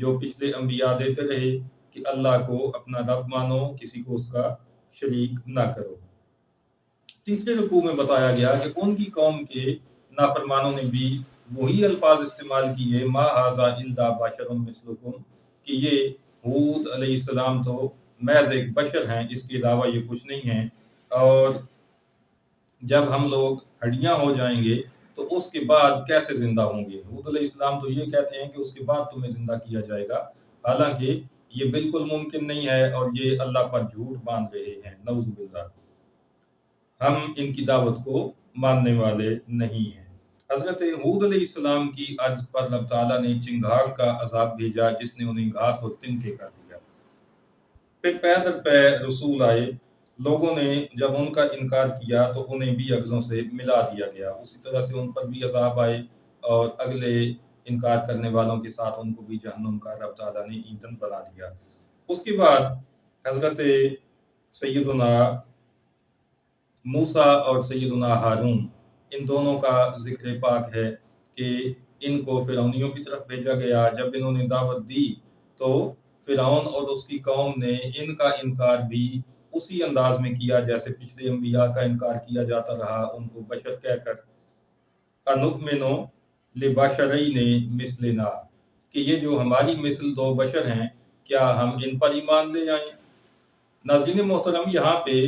جو پچھلے انبیاء دیتے رہے کہ اللہ کو اپنا رب مانو، کسی کو اس کا شریک نہ کرو۔ تیسرے رکوع میں بتایا گیا کہ ان کی قوم کے نافرمانوں نے بھی وہی الفاظ استعمال کیے، ما ھذا الا بشر مثلکم، کہ یہ ہود علیہ السلام تو محض ایک بشر ہیں، اس کے علاوہ یہ کچھ نہیں ہیں، اور جب ہم لوگ ہڈیاں ہو جائیں گے تو اس کے بعد کیسے زندہ ہوں گے؟ حود علیہ السلام تو یہ کہتے ہیں کہ اس کے بعد تمہیں زندہ کیا جائے گا، حالانکہ یہ بالکل ممکن نہیں ہے، اور یہ اللہ پر جھوٹ باندھ رہے ہیں، نعوذ باللہ۔ ہم ان کی دعوت کو ماننے والے نہیں ہیں۔ حضرت حود علیہ السلام کی عرض پر اللہ تعالیٰ نے چنگھاڑ کا عذاب بھیجا، جس نے انہیں گھاس اور تنکے کر دیا۔ پھر پے در پے رسول آئے، لوگوں نے جب ان کا انکار کیا تو انہیں بھی اگلوں سے ملا دیا گیا، اسی طرح سے ان پر بھی عذاب آئے، اور اگلے انکار کرنے والوں کے ساتھ ان کو بھی جہنم کا رب تعالیٰ نے ایندھن بنا دیا۔ اس کے بعد حضرت سیدنا موسیٰ اور سیدنا ہارون، ان دونوں کا ذکر پاک ہے کہ ان کو فرعونیوں کی طرف بھیجا گیا۔ جب انہوں نے دعوت دی تو فرعون اور اس کی قوم نے ان کا انکار بھی اسی انداز میں کیا جیسے پچھلے انبیاء کا انکار کیا جاتا رہا، ان کو بشر کہہ کر انؤمن لبشرین مثلنا، کہ یہ جو ہماری مثل دو بشر ہیں، کیا ہم ان پر ایمان لے آئیں؟ ناظرین محترم، یہاں پہ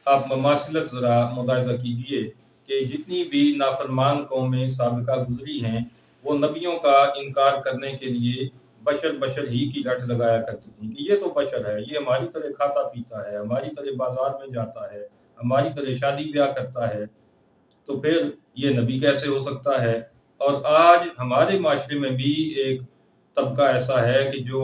آپ مماثلت ذرا ملاحظہ کیجئے کہ جتنی بھی نافرمان قومیں سابقہ گزری ہیں، وہ نبیوں کا انکار کرنے کے لیے بشر ہی کی رٹ لگایا کرتی تھیں کہ یہ تو بشر ہے، یہ ہماری طرح کھاتا پیتا ہے، ہماری طرح بازار میں جاتا ہے، ہماری طرح شادی بیاہ کرتا ہے، تو پھر یہ نبی کیسے ہو سکتا ہے؟ اور آج ہمارے معاشرے میں بھی ایک طبقہ ایسا ہے کہ جو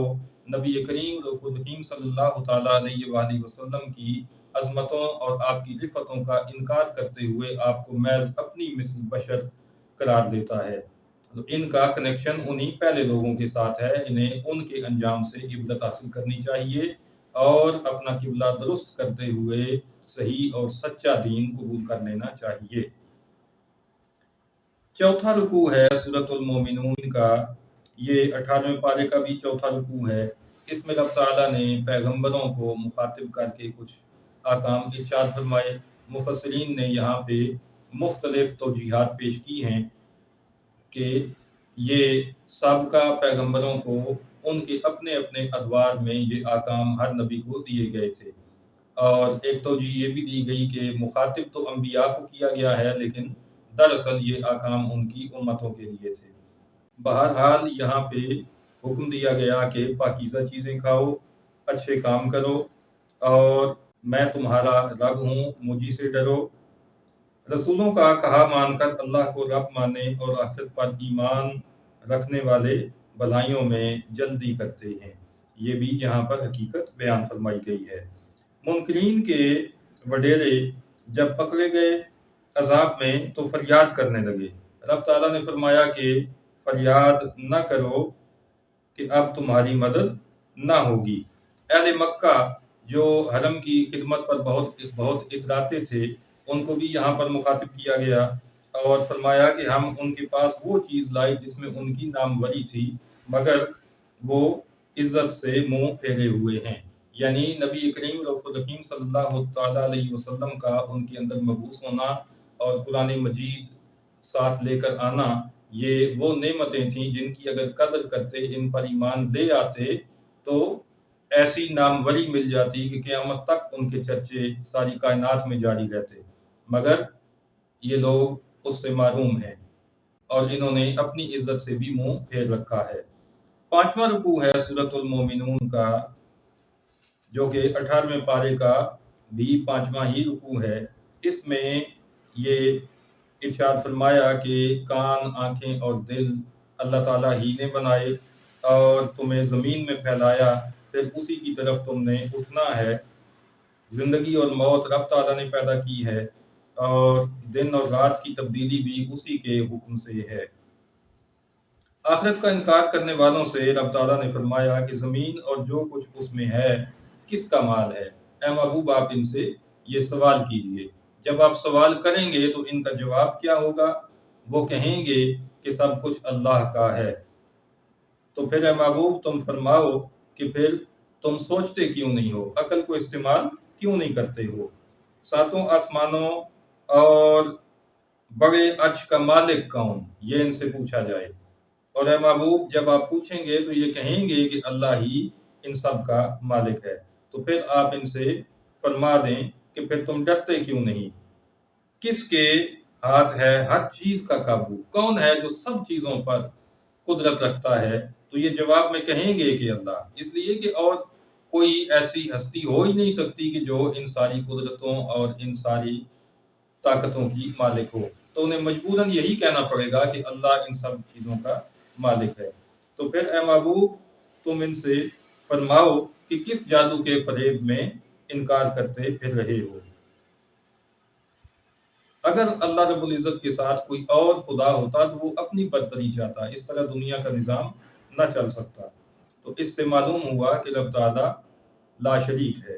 نبی کریم رؤوف الرحیم صلی اللہ تعالیٰ علیہ وآلہ وسلم کی عظمتوں اور آپ کی رفتوں کا انکار کرتے ہوئے آپ کو محض اپنی مثل بشر قرار دیتا ہے۔ تو ان کا کنیکشن انہی پہلے لوگوں کے ساتھ ہے، انہیں ان کے انجام سے عبرت حاصل کرنی چاہیے اور اپنا قبلہ درست کرتے ہوئے صحیح اور سچا دین قبول کر لینا چاہیے۔ چوتھا رکوع ہے سورۃ المومنون کا، یہ 18ویں پارے کا بھی چوتھا رکوع ہے۔ اس میں رب تعالیٰ نے پیغمبروں کو مخاطب کر کے کچھ احکام ارشاد فرمائے۔ مفسرین نے یہاں پہ مختلف توجیحات پیش کی ہیں کہ یہ سابقہ پیغمبروں کو ان کے اپنے اپنے ادوار میں یہ احکام ہر نبی کو دیے گئے تھے، اور ایک توجیہ یہ بھی دی گئی کہ مخاطب تو انبیاء کو کیا گیا ہے، لیکن دراصل یہ احکام ان کی امتوں کے لیے تھے۔ بہرحال یہاں پہ حکم دیا گیا کہ پاکیزہ چیزیں کھاؤ، اچھے کام کرو، اور میں تمہارا رب ہوں، مجھی سے ڈرو۔ رسولوں کا کہا مان کر اللہ کو رب مانے اور آخرت پر ایمان رکھنے والے بھلائیوں میں جلدی کرتے ہیں، یہ بھی یہاں پر حقیقت بیان فرمائی گئی ہے۔ منکرین کے وڈیرے جب پکڑے گئے عذاب میں تو فریاد کرنے لگے۔ رب تعالیٰ نے فرمایا کہ فریاد نہ کرو کہ اب تمہاری مدد نہ ہوگی۔ اہل مکہ جو حرم کی خدمت پر بہت اتراتے تھے، ان کو بھی یہاں پر مخاطب کیا گیا اور فرمایا کہ ہم ان کے پاس وہ چیز لائے جس میں ان کی ناموری تھی، مگر وہ عزت سے منہ پھیرے ہوئے ہیں، یعنی نبی کریم رؤوف الرحیم صلی اللہ تعالیٰ علیہ وسلم کا ان کے اندر مبعوث ہونا اور قرآن مجید ساتھ لے کر آنا، یہ وہ نعمتیں تھیں جن کی اگر قدر کرتے، ان پر ایمان لے آتے تو ایسی ناموری مل جاتی کہ قیامت تک ان کے چرچے ساری کائنات میں جاری رہتے، مگر یہ لوگ اس سے محروم ہیں اور انہوں نے اپنی عزت سے بھی منہ پھیر رکھا ہے۔ پانچواں رکوع ہے سورۃ المومنون کا، جو کہ 18ویں پارے کا بھی پانچواں ہی رکوع ہے۔ اس میں یہ ارشاد فرمایا کہ کان، آنکھیں اور دل اللہ تعالیٰ ہی نے بنائے اور تمہیں زمین میں پھیلایا، پھر اسی کی طرف تم نے اٹھنا ہے۔ زندگی اور موت رب تعالیٰ نے پیدا کی ہے، اور دن اور رات کی تبدیلی بھی اسی کے حکم سے ہے۔ آخرت کا انکار کرنے والوں سے رب تعالیٰ نے فرمایا کہ زمین اور جو کچھ اس میں ہے کس کا مال ہے؟ اے محبوب، آپ ان سے یہ سوال کیجئے۔ جب آپ سوال کریں گے تو ان کا جواب کیا ہوگا؟ وہ کہیں گے کہ سب کچھ اللہ کا ہے۔ تو پھر اے محبوب تم فرماؤ کہ پھر تم سوچتے کیوں نہیں ہو، عقل کو استعمال کیوں نہیں کرتے ہو؟ ساتوں آسمانوں اور بڑے عرش کا مالک کون، یہ ان سے پوچھا جائے۔ اور اے محبوب جب آپ پوچھیں گے تو یہ کہیں گے کہ اللہ ہی ان سب کا مالک ہے، تو پھر آپ ان سے فرما دیں کہ پھر تم ڈرتے کیوں نہیں؟ کس کے ہاتھ ہے ہر چیز کا قابو، کون ہے جو سب چیزوں پر قدرت رکھتا ہے؟ تو یہ جواب میں کہیں گے کہ اللہ، اس لیے کہ اور کوئی ایسی ہستی ہو ہی نہیں سکتی کہ جو ان ساری قدرتوں اور ان ساری طاقتوں کی مالک ہو، تو انہیں مجبوراً یہی کہنا پڑے گا کہ اللہ ان سب چیزوں کا مالک ہے۔ تو پھر اے محبوب تم ان سے فرماؤ کہ کس جادو کے فریب میں انکار کرتے پھر رہے ہو؟ اگر اللہ رب العزت کے ساتھ کوئی اور خدا ہوتا تو وہ اپنی برتری چاہتا، اس طرح دنیا کا نظام نہ چل سکتا۔ تو اس سے معلوم ہوا کہ رب تعالیٰ لا شریک ہے،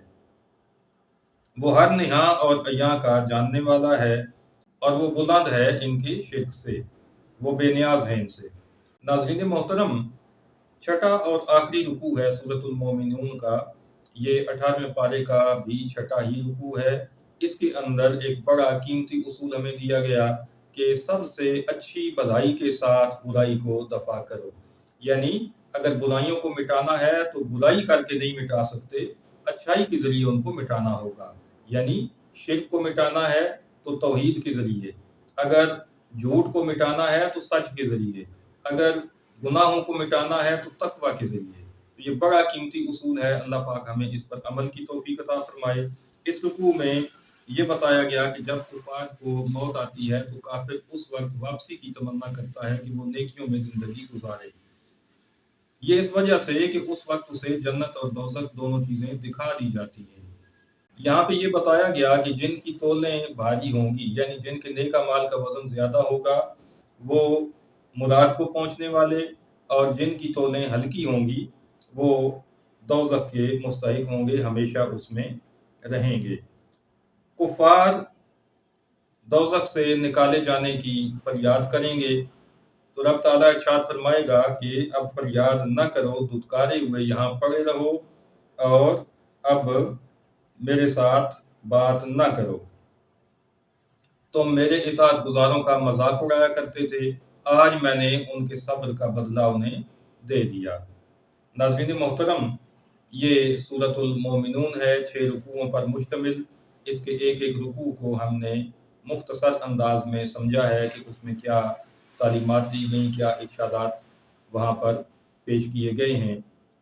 وہ ہر نہاں اور عیاں کا جاننے والا ہے، اور وہ بلند ہے ان کی شرک سے، وہ بے نیاز ہے ان سے۔ ناظرین محترم، چھٹا اور آخری رکوع ہے سورۃ المومنون کا، یہ 18ویں پارے کا بھی چھٹا ہی رکوع ہے۔ اس کے اندر ایک بڑا قیمتی اصول ہمیں دیا گیا کہ سب سے اچھی بھلائی کے ساتھ برائی کو دفع کرو، یعنی اگر برائیوں کو مٹانا ہے تو برائی کر کے نہیں مٹا سکتے، اچھائی کے ذریعے ان کو مٹانا ہوگا، یعنی شرک کو مٹانا ہے تو توحید کے ذریعے، اگر جھوٹ کو مٹانا ہے تو سچ کے ذریعے، اگر گناہوں کو مٹانا ہے تو تقوی کے ذریعے۔ یہ بڑا قیمتی اصول ہے، اللہ پاک ہمیں اس پر عمل کی توفیق عطا فرمائے۔ اس رکوع میں یہ بتایا گیا کہ جب کفار کو موت آتی ہے تو کافر اس وقت واپسی کی تمنا کرتا ہے کہ وہ نیکیوں میں زندگی گزارے، یہ اس وجہ سے کہ اس وقت اسے جنت اور دوزخ دونوں چیزیں دکھا دی جاتی ہیں۔ یہاں پہ یہ بتایا گیا کہ جن کی تولیں بھاری ہوں گی، یعنی جن کے نیک اعمال کا وزن زیادہ ہوگا، وہ مراد کو پہنچنے والے، اور جن کی تولیں ہلکی ہوں گی وہ دوزخ کے مستحق ہوں گے، ہمیشہ اس میں رہیں گے۔ کفار دوزخ سے نکالے جانے کی فریاد کریں گے تو رب تعالیٰ ارشاد فرمائے گا کہ اب فریاد نہ کرو، دھتکارے ہوئے یہاں پڑے رہو، اور اب میرے ساتھ بات نہ کرو، تم میرے اطاعت گزاروں کا مذاق اڑایا کرتے تھے، آج میں نے ان کے صبر کا بدلہ انہیں دے دیا۔ ناظرین محترم، یہ سورۃ المومنون ہے، 6 رکوعوں پر مشتمل۔ اس کے ایک ایک رکوع کو ہم نے مختصر انداز میں سمجھا ہے کہ اس میں کیا تعلیمات دی گئیں، کیا ارشادات وہاں پر پیش کیے گئے ہیں۔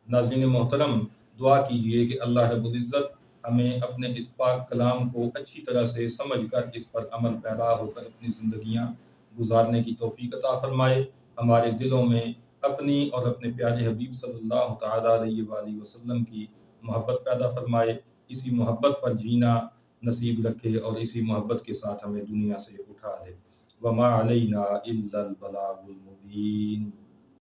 ناظرین محترم، دعا کیجئے کہ اللہ رب العزت ہمیں اپنے اس پاک کلام کو اچھی طرح سے سمجھ کر اس پر عمل پیرا ہو کر اپنی زندگیاں گزارنے کی توفیق عطا فرمائے، ہمارے دلوں میں اپنی اور اپنے پیارے حبیب صلی اللہ تعالیٰ علیہ وآلہ وسلم کی محبت پیدا فرمائے، اسی محبت پر جینا نصیب رکھے اور اسی محبت کے ساتھ ہمیں دنیا سے اٹھا دے۔ وما علینا الا البلاغ المبین۔